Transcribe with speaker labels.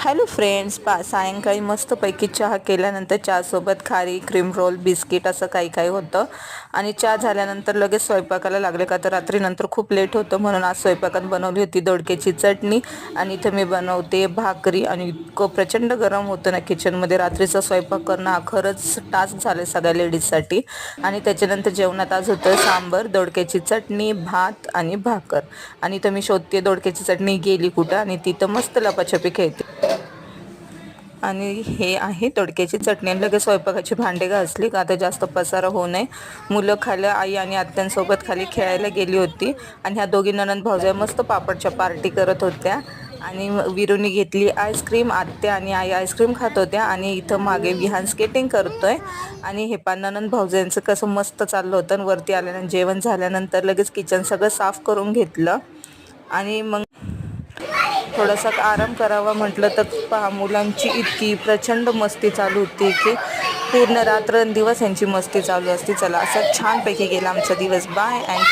Speaker 1: Hello friends, सायंकाळी मस्तपैकी चहा केल्यानंतर चहासोबत खारी, क्रीम रोल, बिस्किट असं काही काही होतं. आणि चहा झाल्यानंतर लगेच स्वयंपाकाला लागले का तर रात्रीनंतर खूप लेट होतं, म्हणून आज स्वयंपाकात बनवली होती दोडक्याची चटणी. आणि इथं मी बनवते भाकरी. आणि इतकं प्रचंड गरम होतं ना किचनमध्ये, रात्रीचा स्वयंपाक करणं हा खरंच टास्क झालं सगळ्या लेडीजसाठी. आणि त्याच्यानंतर जेवणात आज होतं सांबर, दोडक्याची चटणी, भात आणि भाकर. आणि इथं मी शोधते दोडक्याची चटणी गेली कुठं, आणि तिथं मस्त लपाछपी खेळते. आणि हे आहे दोडक्याची चटणी. आणि लगेच स्वयंपाकाची भांडे घासली का आता जास्त पसारा होऊ नये. मुलं खाली आई आणि आत्यांसोबत खाली खेळायला गेली होती. आणि ह्या दोघी नणंद भावजया मस्त पापडच्या पार्टी करत होत्या. आणि विरूने घेतली आईस्क्रीम, आत्या आणि आई आईस्क्रीम खात होत्या. आणि इथं मागे विहान स्केटिंग करतोय. आणि हे नणंद भावजयांचं कसं मस्त चाललं होतं. आणि वरती आल्यानंतर जेवण झाल्यानंतर लगेच किचन सगळं साफ करून घेतलं. आणि मग थोडासा आराम करावा म्हटलं तर पहा, मुलांची इतकी प्रचंड मस्ती चालू होती की पूर्ण रात्रंदिवस यांची मस्ती चालू असते. चला, असं छानपैकी गेला आमचा दिवस. Bye and